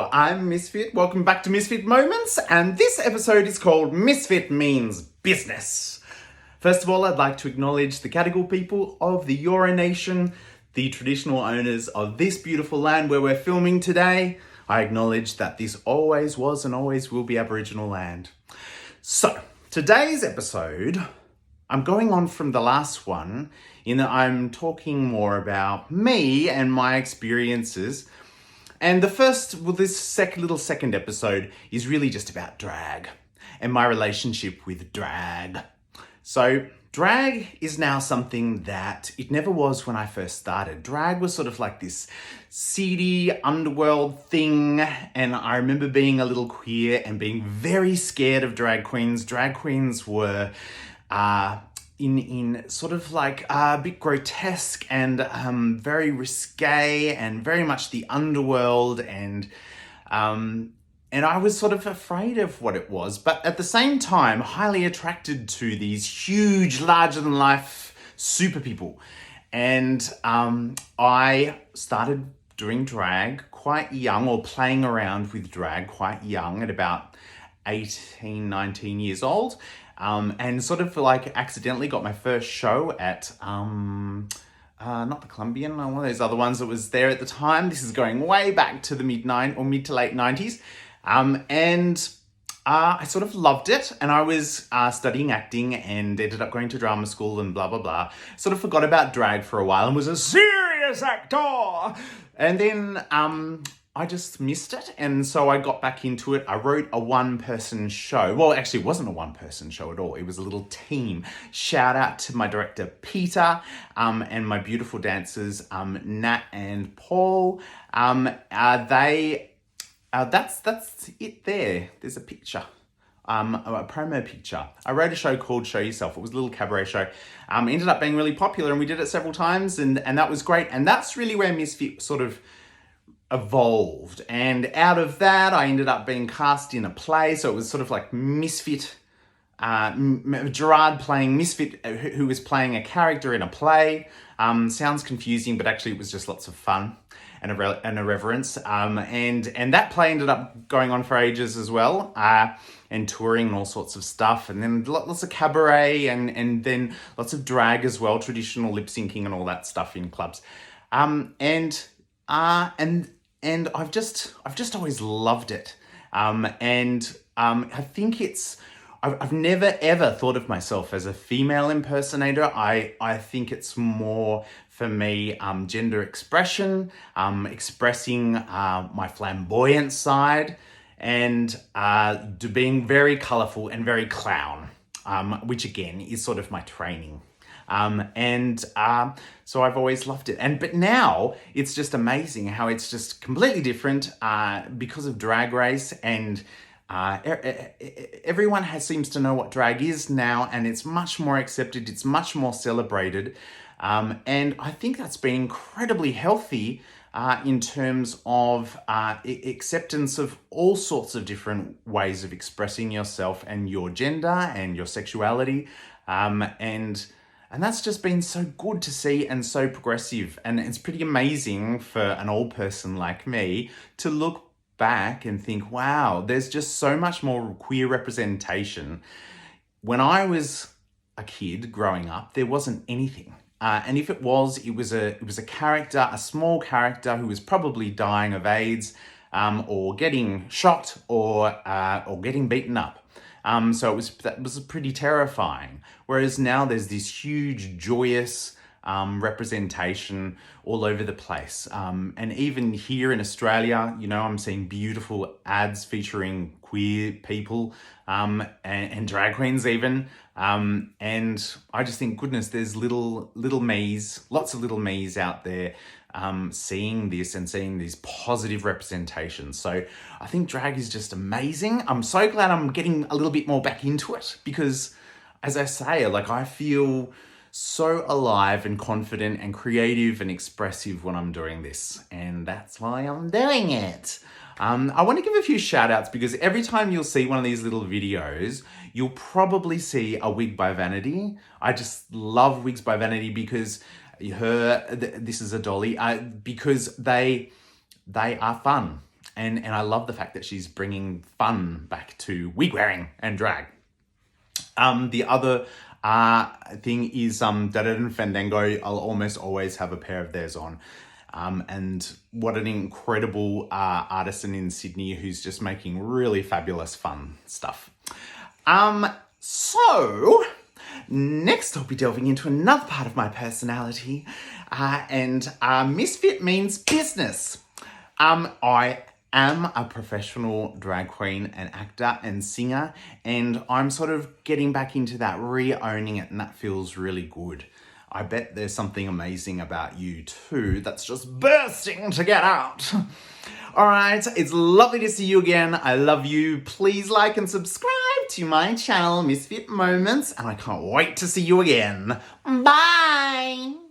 Hello, I'm Missfit. Welcome back to Missfit Moments, and this episode is called Missfit Means Business. First of all, I'd like to acknowledge the Gadigal people of the Eora Nation, the traditional owners of this beautiful land where we're filming today. I acknowledge that this always was and always will be Aboriginal land. So, today's episode, I'm going on from the last one in that I'm talking more about me and my experiences. And this little second episode is really just about drag and my relationship with drag. So drag is now something that it never was when I first started. Drag was sort of like this seedy underworld thing. And I remember being a little queer and being very scared of drag queens. Drag queens were in sort of like a bit grotesque and very risque and very much the underworld, and I was sort of afraid of what it was, but at the same time highly attracted to these huge, larger than life super people. And I started doing drag quite young, or playing around with drag quite young, at about 18, 19 years old. And sort of like accidentally got my first show at, not the Columbian, one of those other ones that was there at the time. This is going way back to the mid to late 90s. I sort of loved it, and I was studying acting and ended up going to drama school and blah, blah, blah. Sort of forgot about drag for a while and was a serious actor. And then I just missed it, and so I got back into it. I wrote a one-person show. Well, actually, it wasn't a one-person show at all. It was a little team. Shout out to my director, Peter, and my beautiful dancers, Nat and Paul. That's it there. There's a picture. A promo picture. I wrote a show called Show Yourself. It was a little cabaret show. Ended up being really popular, and we did it several times, and that was great. And that's really where Missfit sort of evolved. And out of that, I ended up being cast in a play. So it was sort of like Missfit, Gerard playing Missfit, who was playing a character in a play. Sounds confusing, but actually it was just lots of fun and irreverence. And that play ended up going on for ages as well, and touring and all sorts of stuff. And then lots of cabaret and then lots of drag as well, traditional lip syncing and all that stuff in clubs. And I've just always loved it. I think I've never ever thought of myself as a female impersonator. I think it's more for me, gender expression, expressing my flamboyant side, and being very colorful and very clown, which again is sort of my training. So I've always loved it. But now it's just amazing how it's just completely different, because of Drag Race, and everyone seems to know what drag is now, and it's much more accepted. It's much more celebrated. And I think that's been incredibly healthy, in terms of, acceptance of all sorts of different ways of expressing yourself and your gender and your sexuality. And that's just been so good to see and so progressive. And it's pretty amazing for an old person like me to look back and think, wow, there's just so much more queer representation. When I was a kid growing up, there wasn't anything. And if it was a character, a small character who was probably dying of AIDS, or getting shot, or getting beaten up. So that was pretty terrifying. Whereas now there's this huge, joyous representation all over the place. And even here in Australia, I'm seeing beautiful ads featuring queer people, and drag queens even. And I just think, goodness, there's little me's, lots of little me's out there, seeing this and seeing these positive representations. So I think drag is just amazing. I'm so glad I'm getting a little bit more back into it, because as I say, like, I feel so alive and confident and creative and expressive when I'm doing this, and that's why I'm doing it. I want to give a few shout outs, because every time you'll see one of these little videos, you'll probably see a wig by Vanity. I just love wigs by Vanity because this is a dolly, because they are fun. And I love the fact that she's bringing fun back to wig wearing and drag. The other thing is Dada and Fandango. I'll almost always have a pair of theirs on. And what an incredible artisan in Sydney who's just making really fabulous fun stuff. So next I'll be delving into another part of my personality, and Misfit means business. I am a professional drag queen and actor and singer, and I'm sort of getting back into that, re-owning it, and that feels really good. I bet there's something amazing about you too that's just bursting to get out. All right, it's lovely to see you again. I love you. Please like and subscribe to my channel, Misfit Moments, and I can't wait to see you again. Bye.